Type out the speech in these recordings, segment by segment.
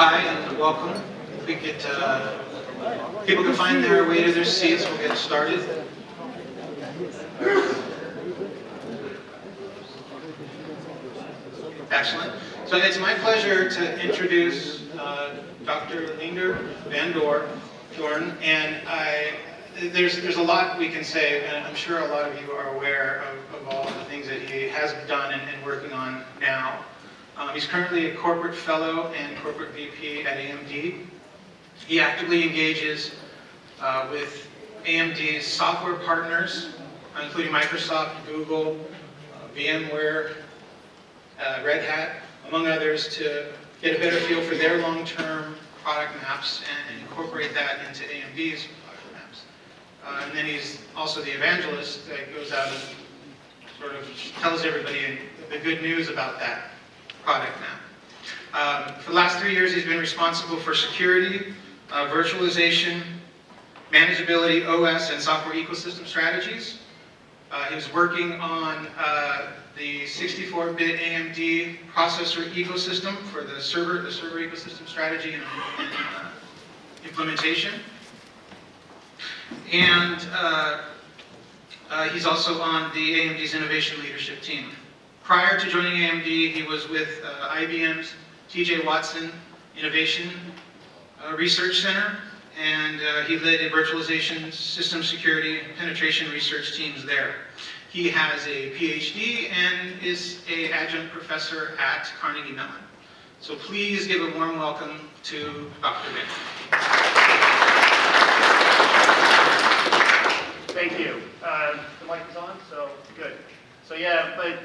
Hi and welcome. If we could, people can find their way to their seats, we'll get started. Excellent. So it's my pleasure to introduce Dr. Leendert Van Doorn, and there's a lot we can say, and I'm sure a lot of you are aware of all the things that he has done and working on now. He's currently a corporate fellow and corporate VP at AMD. He actively engages with AMD's software partners, including Microsoft, Google, VMware, Red Hat, among others, to get a better feel for their long-term product maps and incorporate that into AMD's product maps. And then he's also the evangelist that goes out and sort of tells everybody the good news about that product map. For the last 3 years, he's been responsible for security, virtualization, manageability, OS, and software ecosystem strategies. He was working on the 64-bit AMD processor ecosystem for the server ecosystem strategy and implementation. And he's also on the AMD's innovation leadership team. Prior to joining AMD, he was with IBM's T.J. Watson Innovation Research Center, and he led a virtualization, system security, penetration research teams there. He has a PhD and is an adjunct professor at Carnegie Mellon. So please give a warm welcome to Dr. Van. Thank you. The mic is on, so good. So yeah, but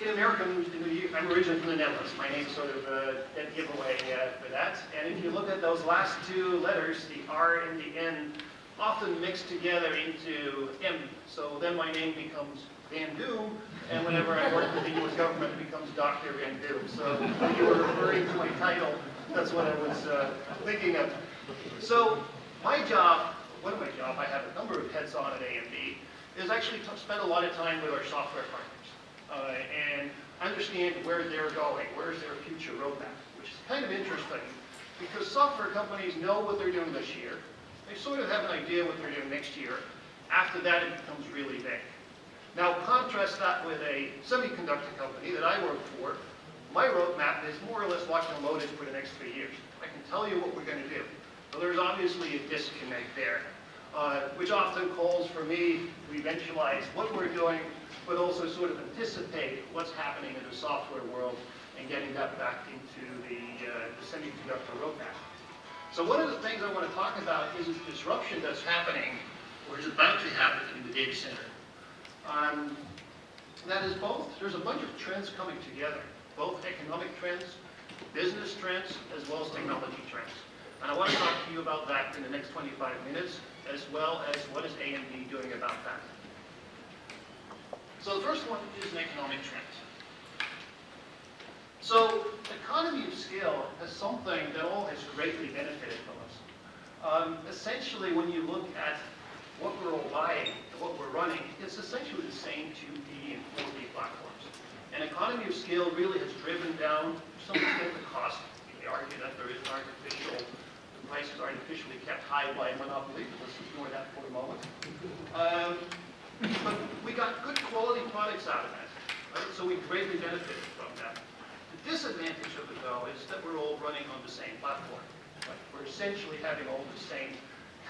in America, I'm originally from the Netherlands. My name's sort of a dead giveaway for that. And if you look at those last two letters, the R and the N, often mixed together into M. So then my name becomes Van Doom, and whenever I work with the U.S. government, it becomes Dr. Van Doom. So when you were referring to my title, that's what I was thinking of. So my job, one of my jobs, I have a number of heads on at AMD, is actually to spend a lot of time with our software partners. And understand where they're going, where's their future roadmap, which is kind of interesting because software companies know what they're doing this year. They sort of have an idea what they're doing next year. After that, it becomes really big. Now, contrast that with a semiconductor company that I work for. My roadmap is more or less locked and loaded for the next 3 years. I can tell you what we're going to do. So there's obviously a disconnect there, which often calls for me to eventualize what we're doing, but also sort of anticipate what's happening in the software world and getting that back into the semiconductor roadmap. So one of the things I want to talk about is this disruption that's happening, or is about to happen in the data center. That is both, there's a bunch of trends coming together, both economic trends, business trends, as well as technology trends. And I want to talk to you about that in the next 25 minutes, as well as what is AMD doing about that. So the first one is an economic trend. So economy of scale is something that all has greatly benefited from us. Essentially, when you look at what we're all buying and what we're running, it's essentially the same 2D and 4D platforms. And economy of scale really has driven down, to some extent, the cost. You may argue that there is an the price is artificially kept high by a monopoly, but let's ignore that for a moment. But we got good quality products out of that, right? So we greatly benefited from that. The disadvantage of it, though, is that we're all running on the same platform. Right? We're essentially having all the same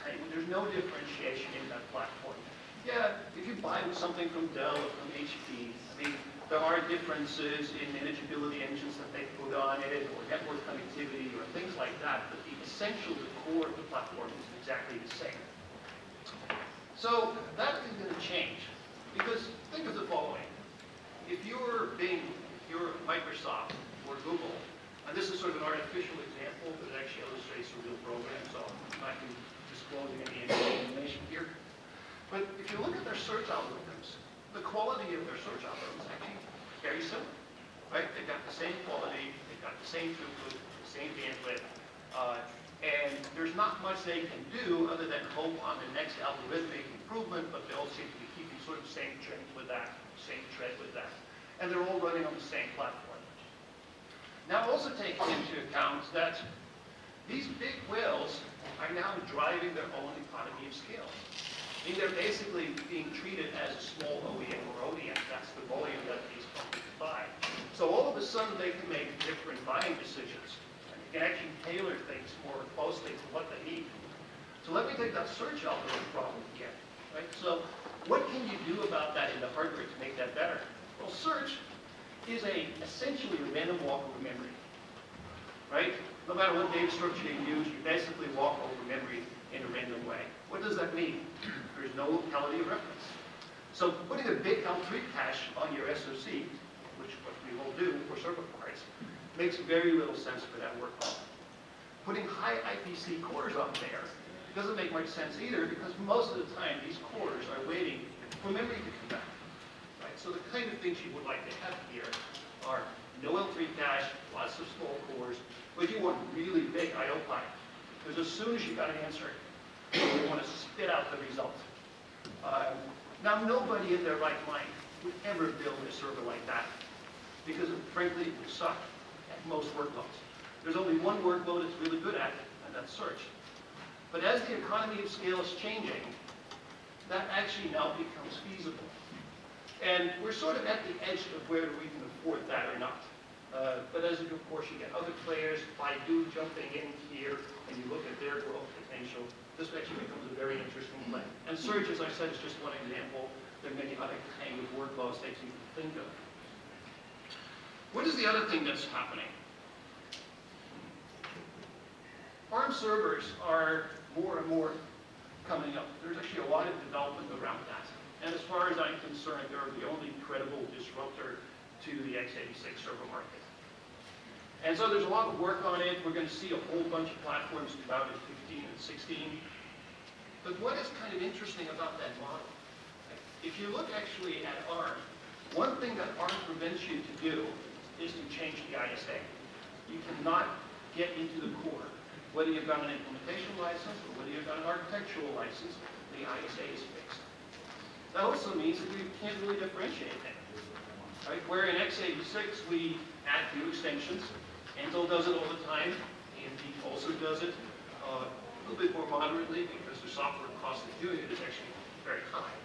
kind. There's no differentiation in that platform. Yeah, if you buy something from Dell or from HP, I mean, there are differences in manageability engines that they put on it, or network connectivity, or things like that. But the essential, the core of the platform is exactly the same. So that is going to change, because think of the following. If you're Microsoft or Google, and this is sort of an artificial example, but it actually illustrates a real program, so I'm not disclosing any information here. But if you look at their search algorithms, the quality of their search algorithms is actually very similar, right? They've got the same quality, they've got the same throughput, the same bandwidth, and there's not much they can do other than hope on the next algorithmic improvement, but they all seem to be keeping sort of same trend with that, same tread with that. And they're all running on the same platform. Now also take into account that These big whales are now driving their own economy of scale. I mean, they're basically being treated as a small OEM or ODM. That's the volume that these companies buy. So all of a sudden, they can make different buying decisions. And you can actually tailor things more closely to what they need. So let me take that search algorithm problem again. Right? So what can you do about that in the hardware to make that better? Well, search is essentially a random walk over memory. Right? No matter what data structure you use, you basically walk over memory in a random way. What does that mean? There's no locality of reference. So putting a big L3 cache on your SoC, which what we will do for server parts, makes very little sense for that workload. Putting high IPC cores on there doesn't make much sense either, because most of the time these cores are waiting for memory to come back. Right? So the kind of things you would like to have here are no L3 cache, lots of small cores, but you want really big I/O pipe. Because as soon as you got an answer, you want to spit out the result. Now, nobody in their right mind would ever build a server like that, because frankly, it would suck at most workloads. There's only one workload it's really good at, and that's search. But as the economy of scale is changing, that actually now becomes feasible. And we're sort of at the edge of whether we can afford that or not. But as of course you get other players, Baidu jumping in here, and you look at their growth potential, this actually becomes a very interesting play. And search, as I said, is just one example. There are many other kind of workloads that you can think of. What is the other thing that's happening? ARM servers are more and more coming up. There's actually a lot of development around that. And as far as I'm concerned, they're the only credible disruptor to the x86 server market. And so there's a lot of work on it. We're going to see a whole bunch of platforms come out in 15 and 16. But what is kind of interesting about that model? If you look actually at ARM, one thing that ARM prevents you to do is to change the ISA. You cannot get into the core. Whether you've got an implementation license or whether you've got an architectural license, the ISA is fixed. That also means that we can't really differentiate them. Right? Where in x86 we add new extensions, Intel does it all the time, AMD also does it a little bit more moderately because the software cost of doing it is actually very high.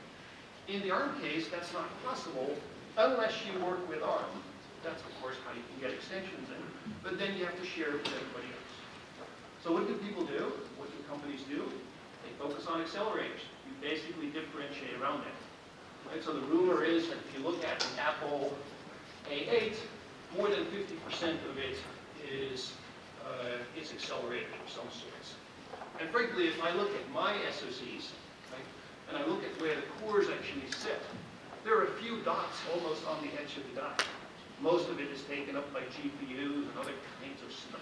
In the ARM case, that's not possible unless you work with ARM. That's of course how you can get extensions in, but then you have to share it with everybody else. So what do people do? What do companies do? They focus on accelerators. You basically differentiate around it. Right? So the rumor is that if you look at the Apple A8, more than 50% of it is accelerated of some sorts. And frankly, if I look at my SoCs, right, and I look at where the cores actually sit, there are a few dots almost on the edge of the die. Most of it is taken up by GPUs and other kinds of stuff.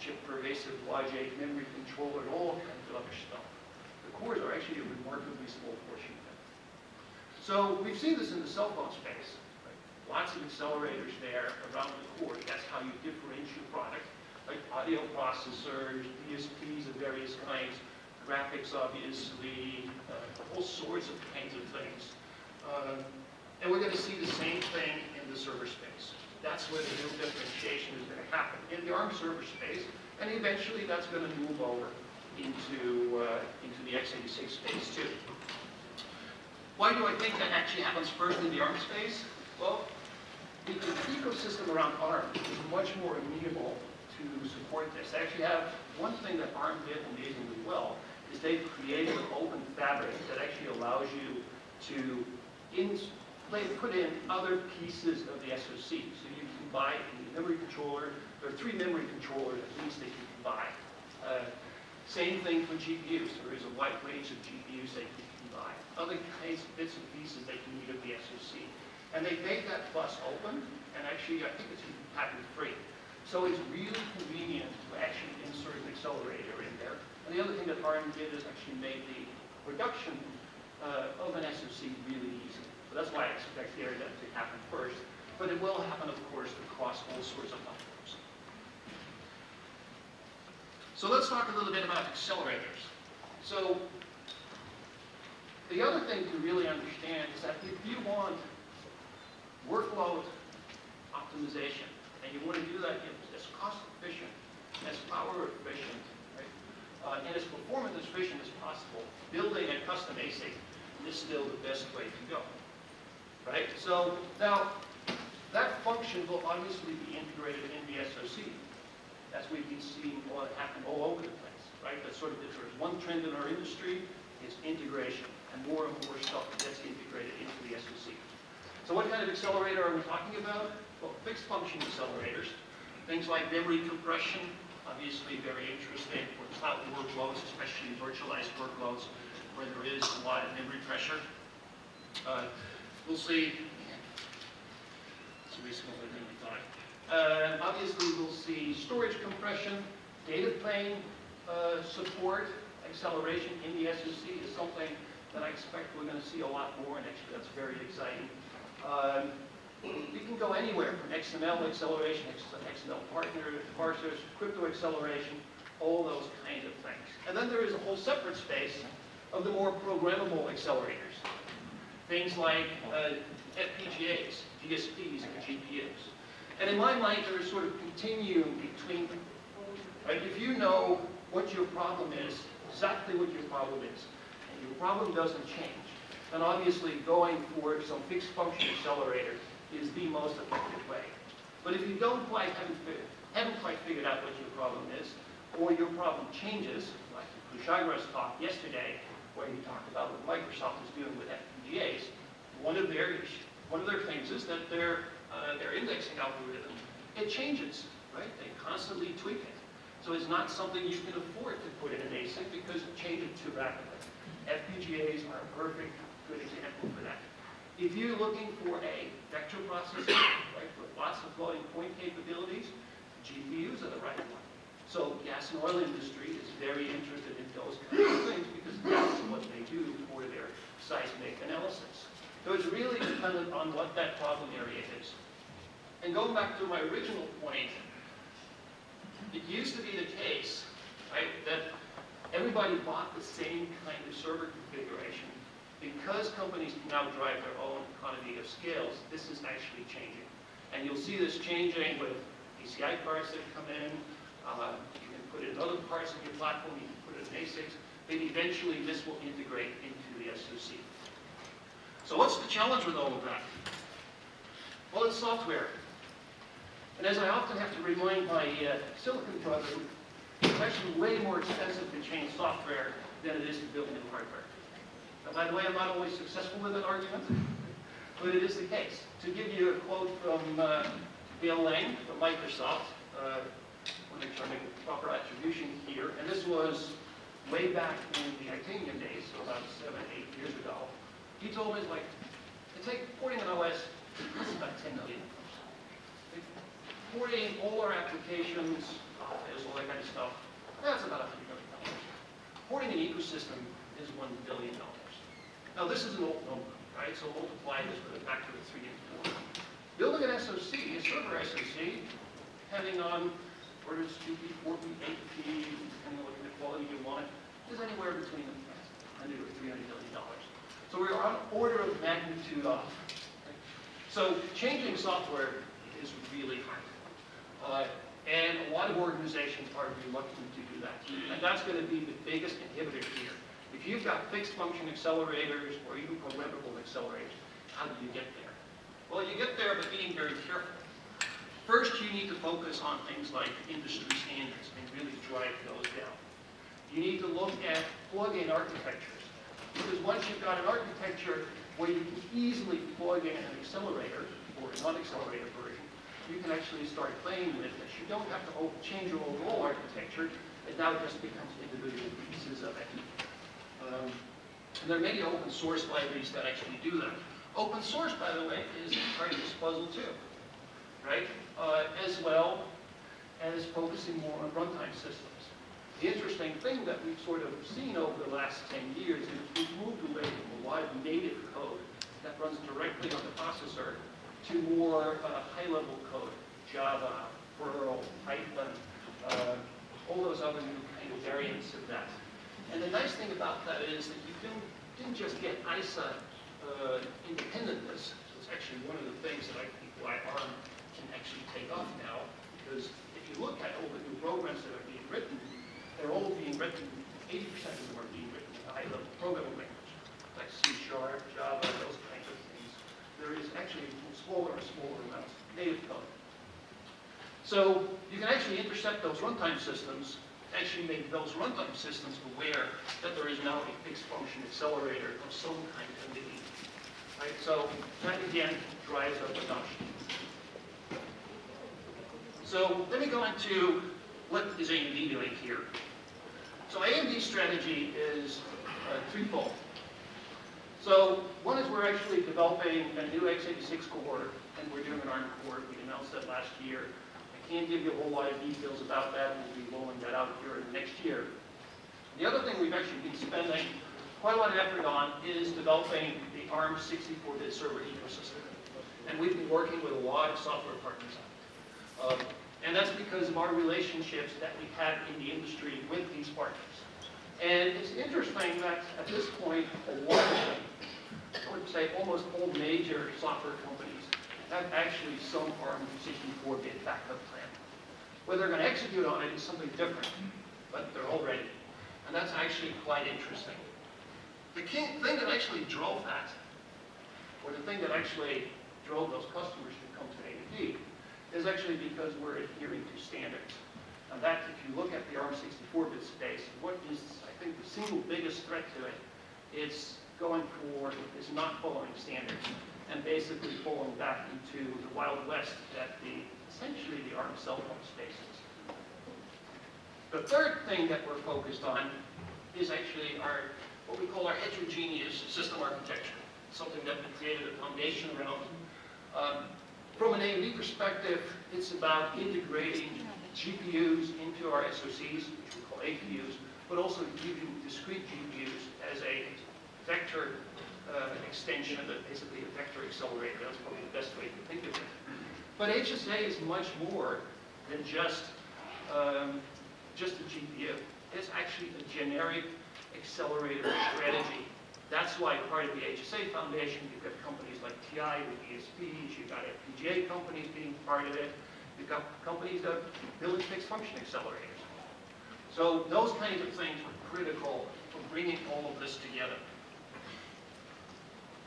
Chip pervasive logic, memory controller, all kinds of other stuff. The cores are actually a remarkably small portion of it. So we've seen this in the cell phone space. Right? Lots of accelerators there around the core. That's how you differentiate your product. Like audio processors, DSPs of various kinds, graphics obviously, all sorts of kinds of things. And we're going to see the same thing in the server space. That's where the real differentiation is going to happen, in the ARM server space, and eventually that's going to move over into the x86 space too. Why do I think that actually happens first in the ARM space? Well, the ecosystem around ARM is much more amenable to support this. They actually have one thing that ARM did amazingly well, is they've created an open fabric that actually allows you to put in other pieces of the SoC. So you can buy a memory controller. There are 3 memory controllers at least that you can buy. Same thing for GPUs. There is a wide range of GPUs that you can buy. Other kinds of bits and pieces that you need of the SoC. And they made that bus open, and actually I think it's even patent free. So it's really convenient to actually insert an accelerator in there. And the other thing that ARM did is actually made the production of an SoC really easy. So that's why I expect the area to happen first. But it will happen, of course, across all sorts of platforms. So let's talk a little bit about accelerators. So the other thing to really understand is that if you want workload optimization, and you want to do that as cost efficient, as power software efficient, right? And as performance efficient as possible, building a custom ASIC is still the best way to go, right? So now, that function will obviously be integrated in the SoC, as we've been seeing happen all over the place, right? That's sort of, if there's one trend in our industry, is integration, and more stuff gets integrated into the SoC. So what kind of accelerator are we talking about? Well, fixed function accelerators, things like memory compression, obviously very interesting for cloud workloads, especially virtualized workloads, where there is a lot of memory pressure. We'll see. Obviously, we'll see storage compression, data plane support, acceleration in the SoC is something that I expect we're going to see a lot more, and actually that's very exciting. You can go anywhere from XML acceleration, XML parsers, crypto acceleration, all those kinds of things. And then there is a whole separate space of the more programmable accelerators. Things like FPGAs, DSPs, and GPUs. And in my mind, there is sort of continuum between them. Right? If you know what your problem is, exactly what your problem is, and your problem doesn't change, then obviously going for some fixed function accelerator is the most effective way. But if you haven't quite figured out what your problem is, or your problem changes, like Kushagra's talk yesterday, where he talked about what Microsoft is doing with FPGAs, one of their things is that their indexing algorithm, it changes, right? They constantly tweak it. So it's not something you can afford to put in an ASIC because it changes too rapidly. FPGAs are a perfect good example for that. If you're looking for a vector processor, right, with lots of floating point capabilities, GPUs are the right one. So gas and oil industry is very interested in those kinds of things because that's what they do for their seismic analysis. So it's really dependent on what that problem area is. And going back to my original point, it used to be the case, right, that everybody bought the same kind of server configuration. Because companies can now drive their own economy of scales, this is actually changing. And you'll see this changing with PCI cards that come in. You can put in other parts of your platform. You can put it in ASICs. Then eventually this will integrate into the SoC. So what's the challenge with all of that? Well, it's software. And as I often have to remind my silicon brother, it's actually way more expensive to change software than it is to build new hardware. Now, by the way, I'm not always successful with that argument, but it is the case. To give you a quote from Bill Lang from Microsoft, when they're turning proper attribution here, and this was way back in the Titanium days, so about 7, 8 years ago. He told me, like, to take porting an OS, that's about $10 million. Porting all our applications, office, all that kind of stuff, that's about $100 million. Porting an ecosystem is $1 billion. Now this is an old number, right? So multiply this with a factor of 3 and 4. Building an SoC, a server SoC, depending on whether it's 2P, 4P, 8P, depending on what kind of quality you want, is anywhere between $100 or $300 million. So we're on order of magnitude off. Right? So changing software is really hard. And a lot of organizations are reluctant to do that. And that's going to be the biggest inhibitor here. If you've got fixed function accelerators or even programmable accelerators, how do you get there? Well, you get there by being very careful. First, you need to focus on things like industry standards and really drive those down. You need to look at plug-in architectures. Because once you've got an architecture where you can easily plug in an accelerator or a non-accelerator version, you can actually start playing with this. You don't have to change your overall architecture. It now just becomes individual pieces of it. And there are many open source libraries that actually do that. Open source, by the way, is part of this puzzle too, right? As well as focusing more on runtime systems. The interesting thing that we've sort of seen over the last 10 years is we've moved away from a lot of native code that runs directly on the processor to more high-level code, Java, Perl, Python, all those other new kind of variants of that. And the nice thing about that is that you didn't just get ISA independentness. It's actually one of the things that I think why ARM can actually take off now, because if you look at all the new programs that are being written, they're all being written, 80% of them are being written in a high-level programming language, like C#, Java, those kinds of things. There is actually smaller and smaller amounts of native code. So you can actually intercept those runtime systems, actually make those runtime systems aware that there is now a fixed function accelerator of some kind of need. Right? So that again drives up adoption. So let me go into what is AMD doing here. So AMD's strategy is threefold. So one is we're actually developing a new x86 core, and we're doing an ARM core. We announced that last year. I can't give you a whole lot of details about that. We'll be rolling that out here next year. The other thing we've actually been spending quite a lot of effort on is developing the ARM 64-bit server ecosystem. And we've been working with a lot of software partners on it. And that's because of our relationships that we have in the industry with these partners. And it's interesting that at this point, a lot of them, I would say almost all major software companies have actually some ARM 64-bit backup plan. Whether they're going to execute on it is something different, but they're all ready. And that's actually quite interesting. The key thing that actually drove that, or the thing that actually drove those customers to come to AMD, is actually because we're adhering to standards. And that, if you look at the ARM 64-bit space, what is, I think, the single biggest threat to it, it's going for, is not following standards, and basically falling back into the Wild West that essentially the ARM cell phone space is. The third thing that we're focused on is actually what we call our heterogeneous system architecture, something that we created a foundation around. From an AMD perspective, it's about integrating GPUs into our SoCs, which we call APUs, but also using discrete GPUs as a vector extension of basically a vector accelerator. That's probably the best way to think of it. But HSA is much more than just a GPU. It's actually a generic accelerator strategy. That's why part of the HSA Foundation, you've got companies like TI with ESPs, you've got FPGA companies being part of it, you've got companies that build fixed function accelerators. So those kinds of things are critical for bringing all of this together.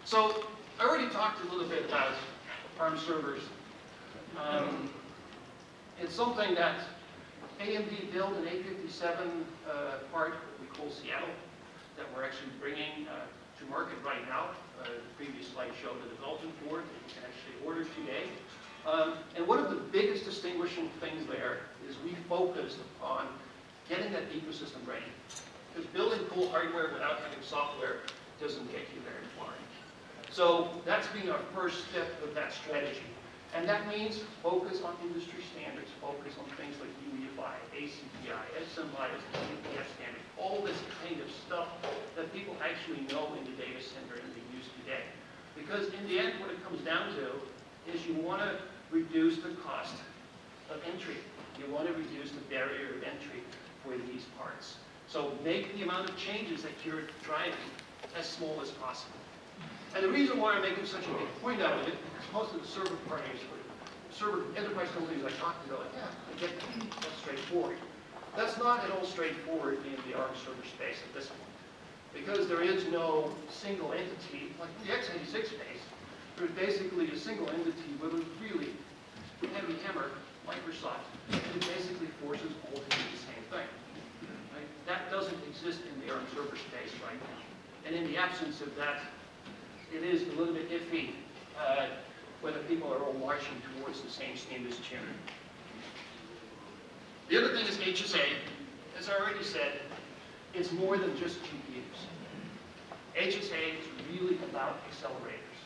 So I already talked a little bit about ARM servers. It's something that AMD built an 857 part, what we call Seattle, that we're actually bringing to market right now. The previous slide showed the development board that you can actually order today. And one of the biggest distinguishing things there is we focused on getting that ecosystem ready. Because building cool hardware without having software doesn't get you very far. So that's been our first step of that strategy. And that means focus on industry standards, focus on things like UEFI, ACPI, SMI, UPF standards, all this kind of stuff that people actually know in the data center and they use today. Because in the end, what it comes down to is you want to reduce the cost of entry. You want to reduce the barrier of entry for these parts. So make the amount of changes that you're driving as small as possible. And the reason why I'm making such a big point out of it, because most of the server parties, server enterprise companies I talk to, go like, yeah, I get that. That's straightforward. That's not at all straightforward in the ARM server space at this point. Because there is no single entity, like in the x86 space, there's basically a single entity with a really heavy hammer, Microsoft, and it basically forces all to do the same thing. Right? That doesn't exist in the ARM server space right now. And in the absence of that, it is a little bit iffy whether people are all marching towards the same standards chair. The other thing is HSA. As I already said, it's more than just GPUs. HSA is really about accelerators.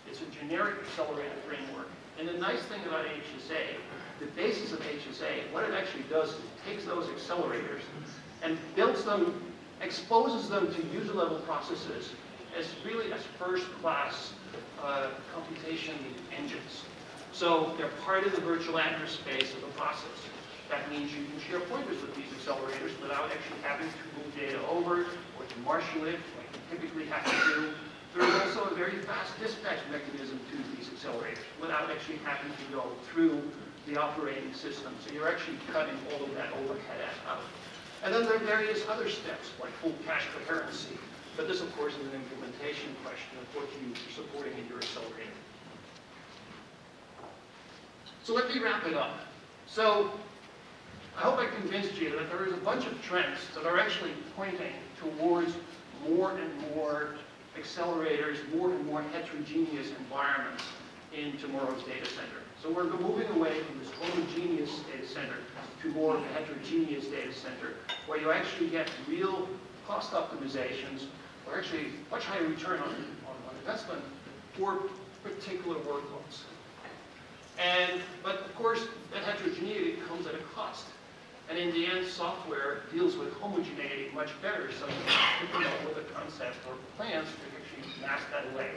It's a generic accelerator framework. And the nice thing about HSA, the basis of HSA, what it actually does is it takes those accelerators and builds them, exposes them to user-level processes as really as first-class computation engines. So they're part of the virtual address space of the process. That means you can share pointers with these accelerators without actually having to move data over or to marshal it, like you typically have to do. There's also a very fast dispatch mechanism to these accelerators without actually having to go through the operating system. So you're actually cutting all of that overhead out. And then there are various other steps, like full cache coherency. But this, of course, is an implementation question of what you're supporting in your accelerator. So let me wrap it up. So I hope I convinced you that there is a bunch of trends that are actually pointing towards more and more accelerators, more and more heterogeneous environments in tomorrow's data center. So we're moving away from this homogeneous data center to more of a heterogeneous data center, where you actually get real cost optimizations, or actually much higher return on investment for particular workloads. But of course, that heterogeneity comes at a cost. And in the end, software deals with homogeneity much better, so you can come up with a concept or plans to actually mask that away.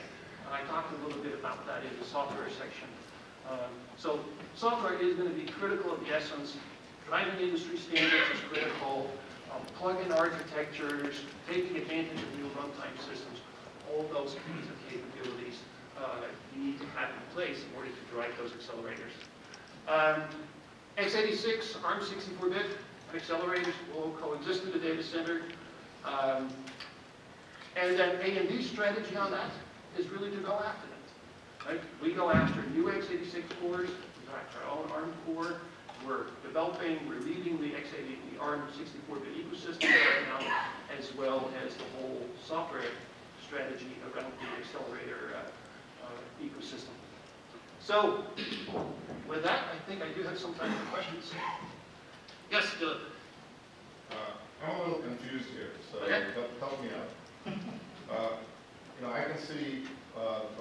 And I talked a little bit about that in the software section. So software is going to be critical of the essence. Driving industry standards is critical. Plug-in architectures, taking advantage of new runtime systems, all those kinds of capabilities you need to have in place in order to drive those accelerators. x86, ARM 64-bit, and accelerators will coexist in the data center. And then AMD's strategy on that is really to go after that. Right? We go after new x86 cores, we go after our own ARM core. We're developing, we're leading the ARM 64-bit ecosystem right now, as well as the whole software strategy around the accelerator ecosystem. So, with that, I think I do have some time for questions. Yes, Dylan? I'm a little confused here, so Okay. help me out. I can see a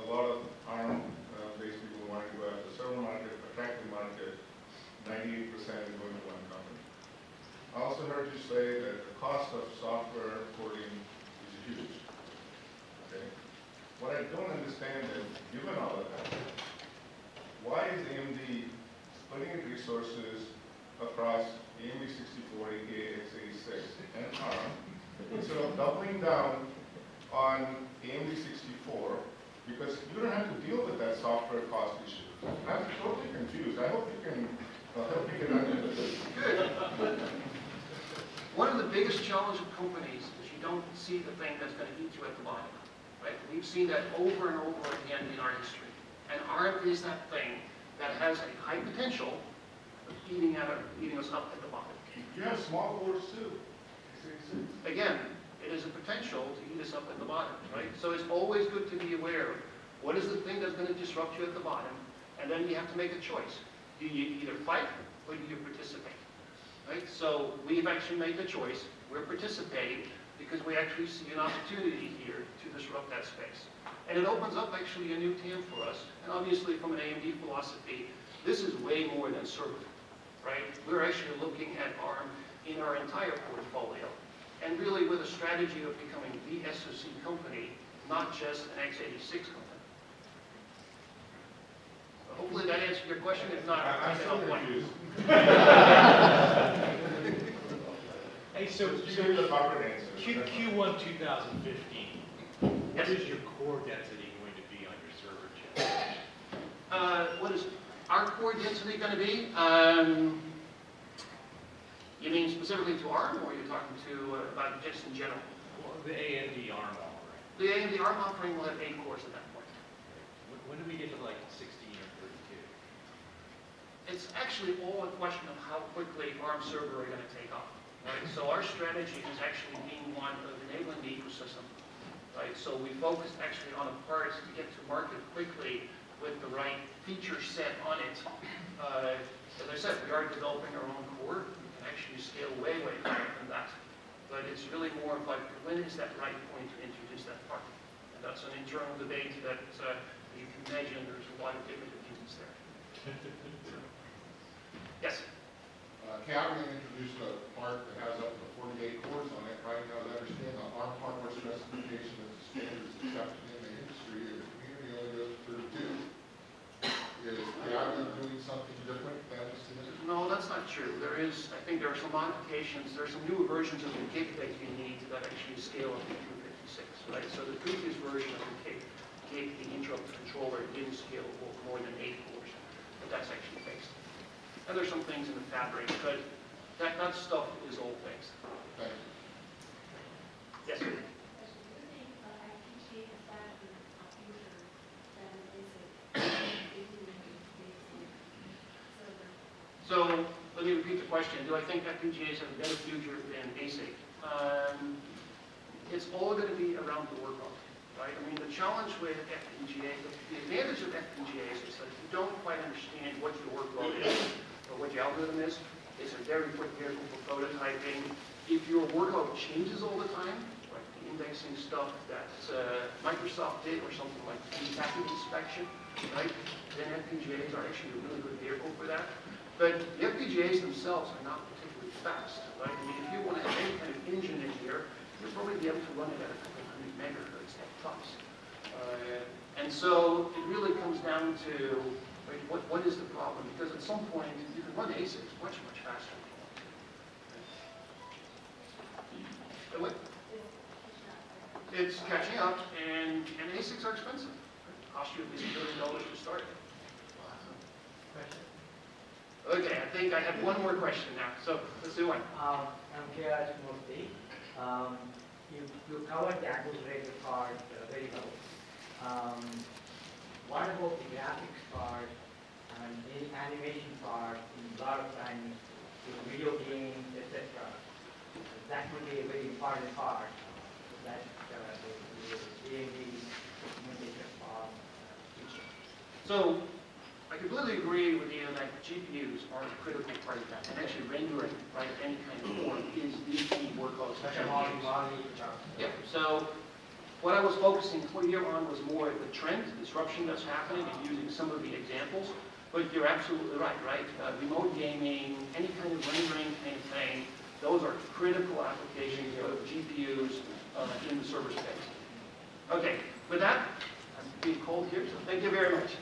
lot of ARM-based people wanting to go after the server market, attractive market, 98% is going to one company. I also heard you say that the cost of software porting is huge. Okay? What I don't understand is, given all of that, why is AMD splitting its resources across AMD 64, x86, and ARM, instead of doubling down on AMD 64, because you don't have to deal with that software cost issue? I'm totally confused. I hope you can help me get under this. Good. One of the biggest challenges of companies is you don't see the thing that's going to eat you at the bottom. Right? We've seen that over and over again in our history. And ARM is that thing that has a high potential of eating us up at the bottom. You have small cores too. Again, it is a potential to eat us up at the bottom, right? So it's always good to be aware of what is the thing that's going to disrupt you at the bottom, and then you have to make a choice. Do you either fight or do you participate? Right? So we've actually made the choice. We're participating because we actually see an opportunity here to disrupt that space. And it opens up actually a new TAM for us. And obviously from an AMD philosophy, this is way more than server, right? We're actually looking at ARM in our entire portfolio. And really with a strategy of becoming the SoC company, not just an x86 company. So hopefully that answered your question. If not, I'm still confused. Hey, so Give me the proper answer. Q1 2015, what is your core density going to be on your server chip? What is our core density going to be? You mean specifically to ARM, or are you talking to about just in general? Well, the AMD ARM offering. The AMD ARM offering will have 8 cores at that point. When do we get to like 16 or 32? It's actually all a question of how quickly ARM server are going to take off. Right? So our strategy is actually being one of enabling the ecosystem. Right? So we focused actually on a part to get to market quickly with the right feature set on it. As I said, we are developing our own core. We can actually scale way, way higher than that. But it's really more of like, when is that right point to introduce that part? And that's an internal debate that you can imagine there's a lot of different opinions there. Yes? Cavian introduced a part that has up to 48 cores on it. Right now, I understand the ARM hardware specification is the standard is accepted in the industry, and the community only goes through 2. Is Cavian doing something different than the standard? No, that's not true. There is, I think there are some modifications. There are some newer versions of the KIC that you need that actually scale up to 256, right? So the previous version of the KIC, the interrupt controller, didn't scale for more than 8 cores, but that's actually fixed. And there's some things in the fabric, but that stuff is old things. Thank you. Yes? So, let me repeat the question. Do I think FPGAs have a better future than ASIC? It's all going to be around the workload, right? I mean, the challenge with FPGAs, the advantage of FPGAs is that if you don't quite understand what your workload is, or what your algorithm is, it's a very quick vehicle for prototyping. If your workload changes all the time, like the indexing stuff that Microsoft did, or something like packet inspection, right? Then FPGAs are actually a really good vehicle for that. But the FPGAs themselves are not particularly fast, right? I mean, if you want to have any kind of engine in here, you'll probably be able to run it at a couple hundred megahertz at tops. And so it really comes down to, right, what is the problem? Because at some point, you can run ASICs much, much faster than you want. It's catching up, and ASICs are expensive. It costs you at least $1 billion to start. Okay, I think I have one more question now, so let's do one. I'm curious mostly. You covered the accelerator part very well. What about the graphics part and the animation part in a lot of times with video games, etc.? That would be a very important part that the AMD implementation part. So, I completely agree with you that GPUs are a critical part of that, and actually rendering, right, any kind of form is the key workload. Yeah, so what I was focusing here on was more the trend, the disruption that's happening, and using some of the examples. But you're absolutely right? Remote gaming, any kind of rendering kind of thing, those are critical applications of GPUs in the server space. Okay, with that, I'm being called here, so thank you very much.